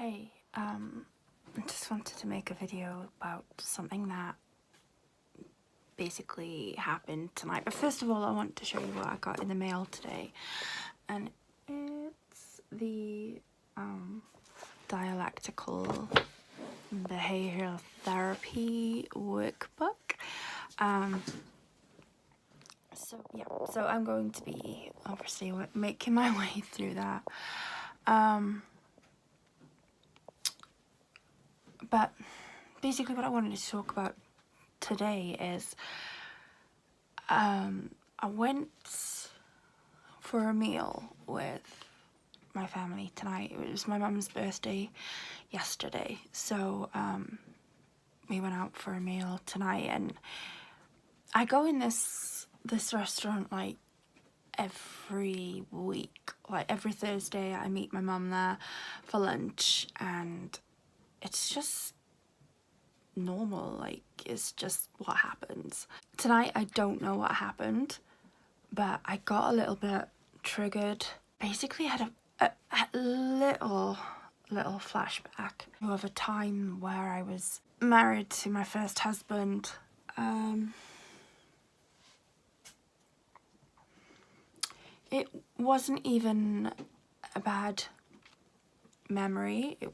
Hey, I just wanted to make a video about something that basically happened tonight. But first of all, I want to show you what I got in the mail today. And it's the dialectical behavioral therapy workbook. So I'm going to be obviously making my way through that. But basically what I wanted to talk about today is I went for a meal with my family tonight. It was my mum's birthday yesterday, so we went out for a meal tonight, and I go in this restaurant like every week. Like every Thursday I meet my mum there for lunch, and it's just normal, like it's just what happens. Tonight I don't know what happened, but I got a little bit triggered. Basically I had a little flashback of a time where I was married to my first husband. It wasn't even a bad memory, it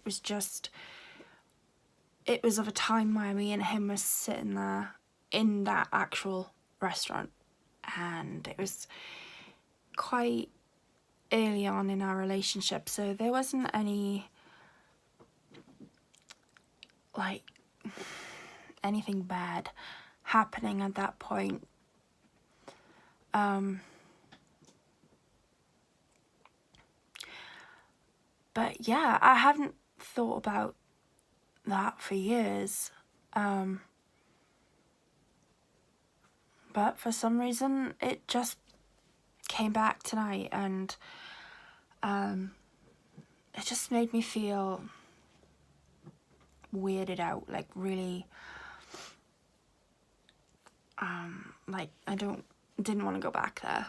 was of a time where me and him were sitting there in that actual restaurant, and it was quite early on in our relationship, so there wasn't any like anything bad happening at that point. But yeah, I haven't thought about that for years, but for some reason it just came back tonight, and it just made me feel weirded out, like really like I didn't want to go back there.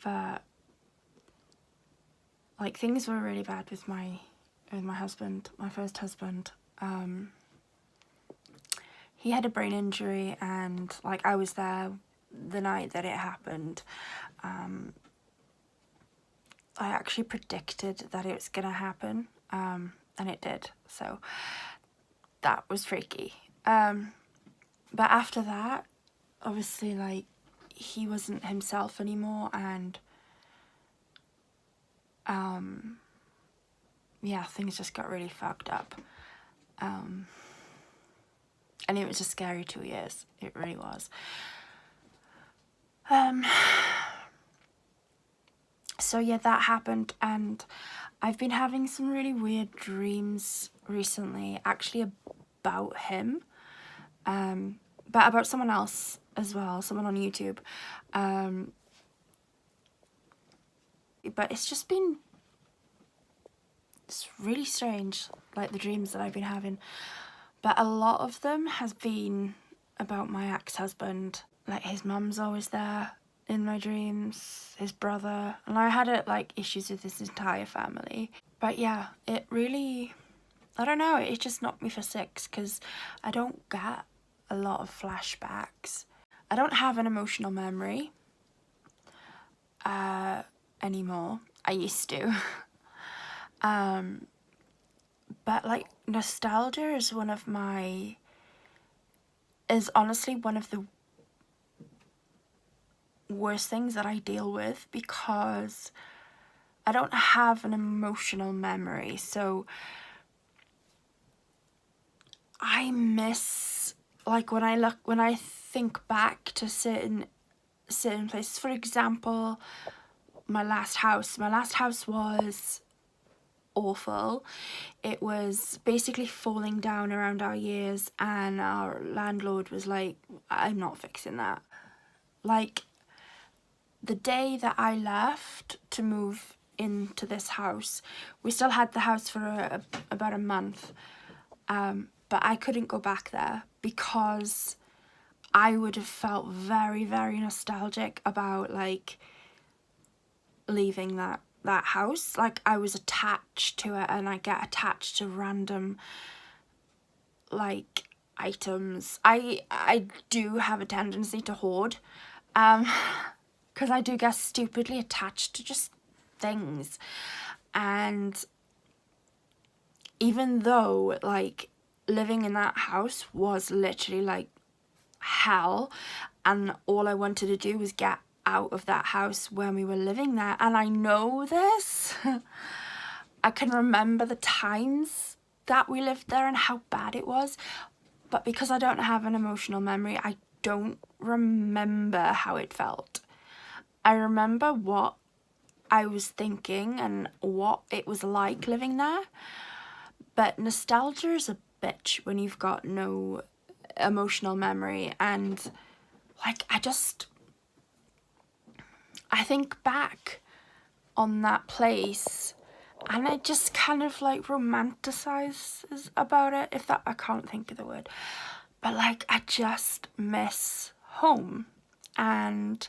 But like things were really bad with my husband, my first husband. He had a brain injury, and like I was there the night that it happened. I actually predicted that it was gonna happen, and it did, so that was freaky. But after that, obviously, like, he wasn't himself anymore, and yeah, things just got really fucked up. And it was a scary 2 years, it really was. So yeah, that happened, and I've been having some really weird dreams recently, actually about him, but about someone else as well, someone on YouTube. But it's really strange, like the dreams that I've been having. But a lot of them has been about my ex-husband. Like his mum's always there in my dreams, his brother, and I had like issues with his entire family. But yeah, it really, I don't know, it just knocked me for six, because I don't get a lot of flashbacks. I don't have an emotional memory anymore. I used to. But like nostalgia is honestly one of the worst things that I deal with, because I don't have an emotional memory. So I miss, like when I think back to certain places. For example, my last house was awful. It was basically falling down around our ears, and our landlord was like, I'm not fixing that. Like the day that I left to move into this house, we still had the house for about a month, but I couldn't go back there because I would have felt very, very nostalgic about like leaving that that house. Like, I was attached to it, and I get attached to random, like, items. I do have a tendency to hoard, because I do get stupidly attached to just things. And even though, like, living in that house was literally like hell, and all I wanted to do was get out of that house when we were living there, and I know this, I can remember the times that we lived there and how bad it was, but because I don't have an emotional memory, I don't remember how it felt. I remember what I was thinking and what it was like living there, but nostalgia is a bitch when you've got no emotional memory. And like, I think back on that place, and I just kind of like romanticize about it, if that, I can't think of the word, but like, I just miss home. And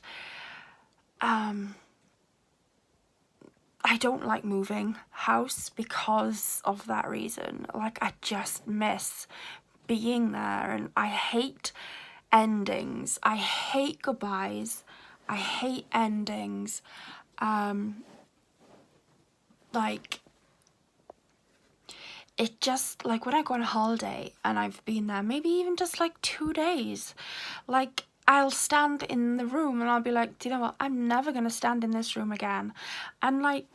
I don't like moving house because of that reason. Like, I just miss being there, and I hate endings. I hate goodbyes. I hate endings. Like, it just, like, when I go on a holiday and I've been there maybe even just like 2 days, like, I'll stand in the room and I'll be like, do you know what, I'm never gonna stand in this room again. And like,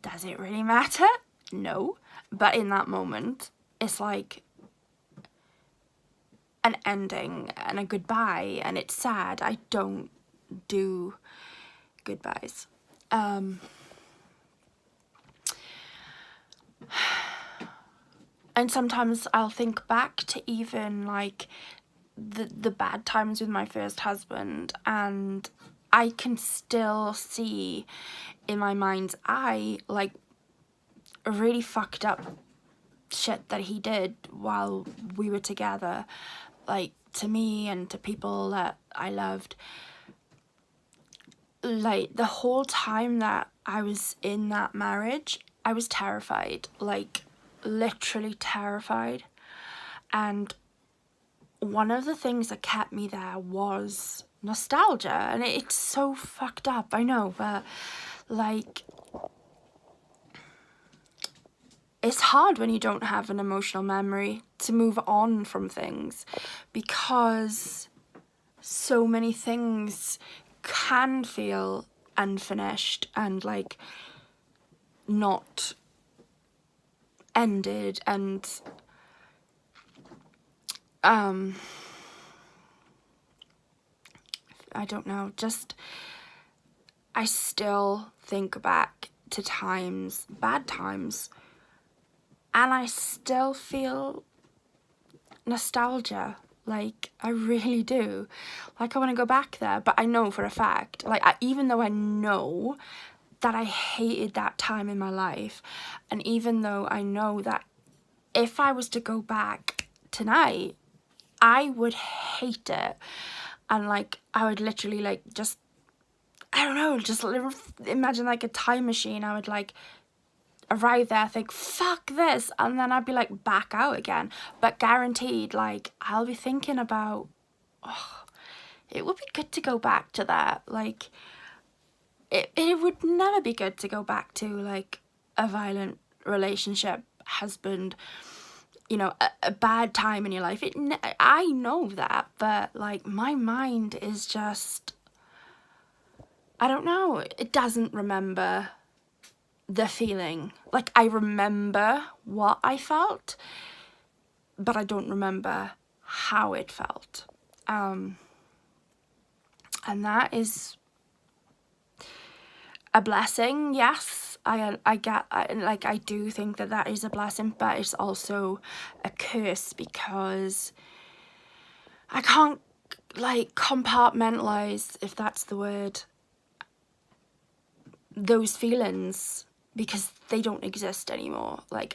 does it really matter? No. But in that moment, it's like an ending and a goodbye, and it's sad. I don't do goodbyes. And sometimes I'll think back to even like the bad times with my first husband, and I can still see in my mind's eye like really fucked up shit that he did while we were together, like to me and to people that I loved. Like, the whole time that I was in that marriage, I was terrified, like literally terrified. And one of the things that kept me there was nostalgia, and it's so fucked up, I know, but like, it's hard when you don't have an emotional memory to move on from things, because so many things can feel unfinished and like not ended. And I don't know, just I still think back to times, bad times, and I still feel nostalgia. Like, I really do. Like, I want to go back there, but I know for a fact, like, even though I know that I hated that time in my life, and even though I know that if I was to go back tonight, I would hate it. And like, I would literally like just, I don't know, just imagine like a time machine. I would like arrive there, think, fuck this, and then I'd be like back out again. But guaranteed, like, I'll be thinking about, oh, it would be good to go back to that. Like, it would never be good to go back to like a violent relationship, husband, you know, a bad time in your life. I know that, but like, my mind is just, I don't know, it doesn't remember the feeling. Like, I remember what I felt, but I don't remember how it felt. And that is a blessing, yes. I do think that that is a blessing, but it's also a curse, because I can't like compartmentalize, if that's the word, those feelings, because they don't exist anymore. Like,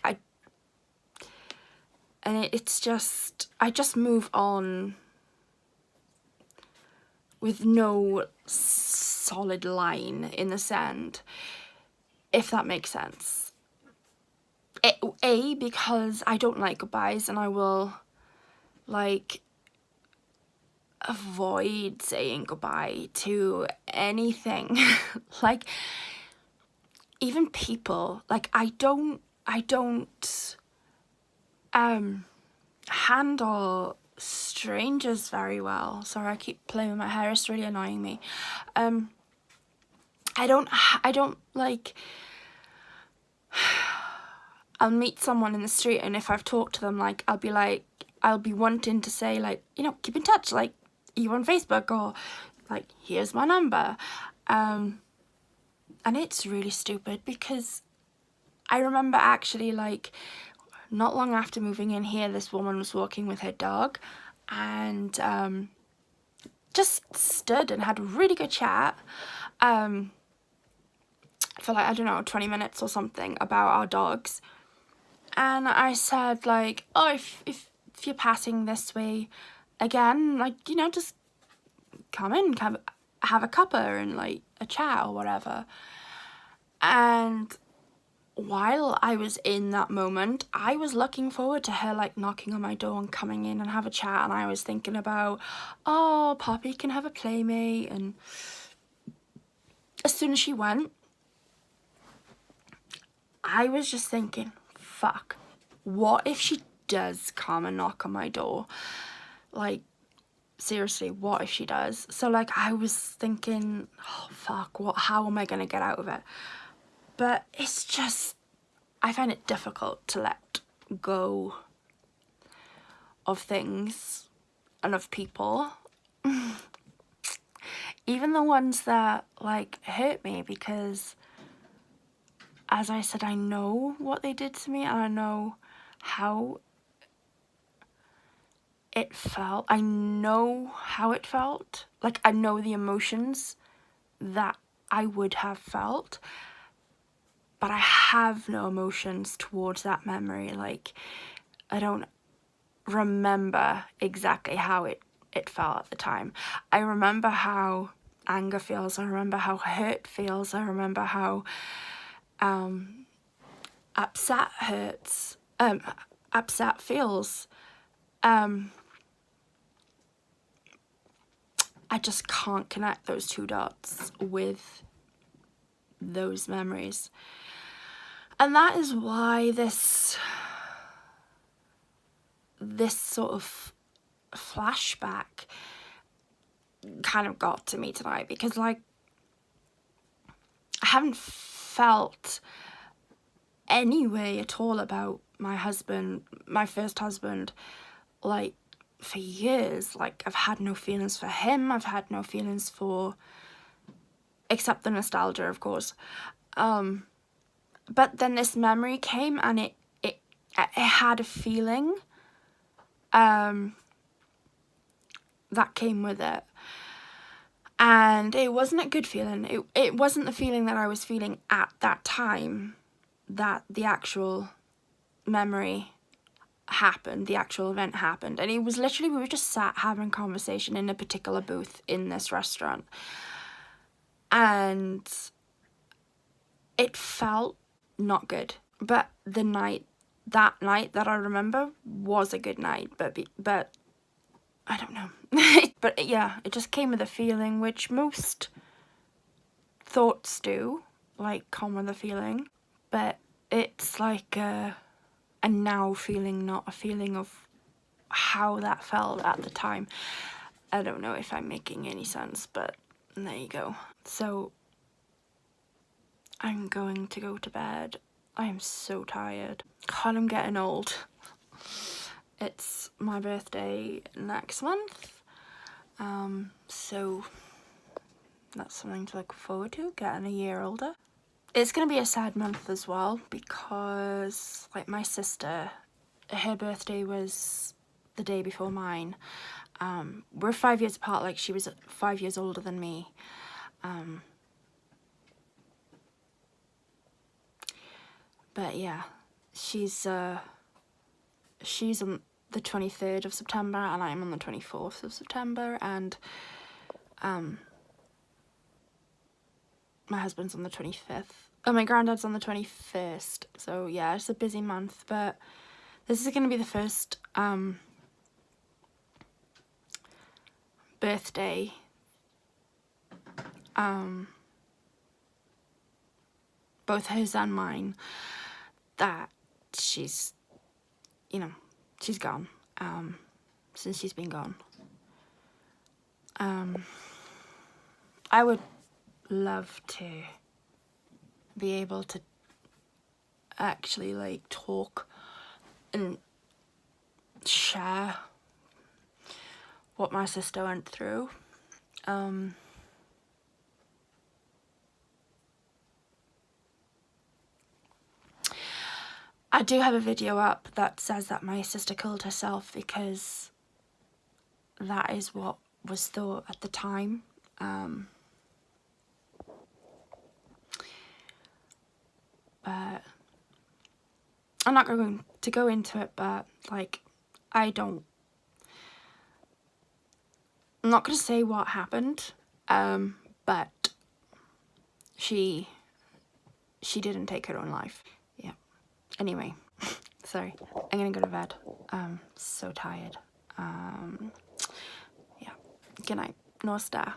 it's just, I just move on with no solid line in the sand. if that makes sense. Because I don't like goodbyes, and I will, like, avoid saying goodbye to anything. Like, even people, like, I don't handle strangers very well. Sorry, I keep playing with my hair, it's really annoying me. I don't like, I'll meet someone in the street, and if I've talked to them, like, I'll be wanting to say, like, you know, keep in touch, like, you on Facebook, or like, here's my number. And it's really stupid, because I remember actually, like, not long after moving in here, this woman was walking with her dog, and just stood and had a really good chat for, like, I don't know, 20 minutes or something, about our dogs. And I said, like, oh, if you're passing this way again, like, you know, just come in, have a cuppa and, like, a chat or whatever. And while I was in that moment, I was looking forward to her, like, knocking on my door and coming in and have a chat. And I was thinking about, oh, Poppy can have a playmate. And as soon as she went, I was just thinking, fuck, what if she does come and knock on my door? Like, seriously, what if she does? So, like, I was thinking, oh, fuck, how am I going to get out of it? But it's just, I find it difficult to let go of things and of people. Even the ones that, like, hurt me, because, as I said, I know what they did to me, and I know how it felt. I know how it felt. Like, I know the emotions that I would have felt, but I have no emotions towards that memory. Like, I don't remember exactly how it felt at the time. I remember how anger feels. I remember how hurt feels. I remember how upset hurts. Upset feels. I just can't connect those two dots with those memories. And that is why this sort of flashback kind of got to me tonight, because, like, I haven't felt any way at all about my husband, my first husband, like, for years. Like, I've had no feelings for him. I've had no feelings for, except the nostalgia, of course. But then this memory came, and it had a feeling that came with it. And it wasn't a good feeling. It wasn't the feeling that I was feeling at that time that the actual memory happened, the actual event happened. And it was literally, we were just sat having a conversation in a particular booth in this restaurant. And it felt not good. But that night that I remember was a good night. But I don't know. But yeah, it just came with a feeling, which most thoughts do, like, come with a feeling. But it's like a now feeling, not a feeling of how that felt at the time. I don't know if I'm making any sense, but there you go. So I'm going to go to bed. I am so tired. God, I'm getting old. It's my birthday next month. So that's something to look forward to, getting a year older. It's gonna be a sad month as well, because, like, my sister, her birthday was the day before mine. We're 5 years apart. Like, she was 5 years older than me. But yeah, she's on the 23rd of September, and I'm on the 24th of September, and my husband's on the 25th. Oh, my granddad's on the 21st, so yeah, it's a busy month, but this is going to be the first birthday both his and mine that she's, you know, she's gone, since she's been gone. I would love to be able to actually like talk and share what my sister went through. I do have a video up that says that my sister killed herself because that is what was thought at the time. But I'm not going to go into it, but like, I'm not going to say what happened, but she didn't take her own life. Yeah. Anyway, sorry. I'm gonna go to bed. I'm so tired. Yeah. Good night. North Star.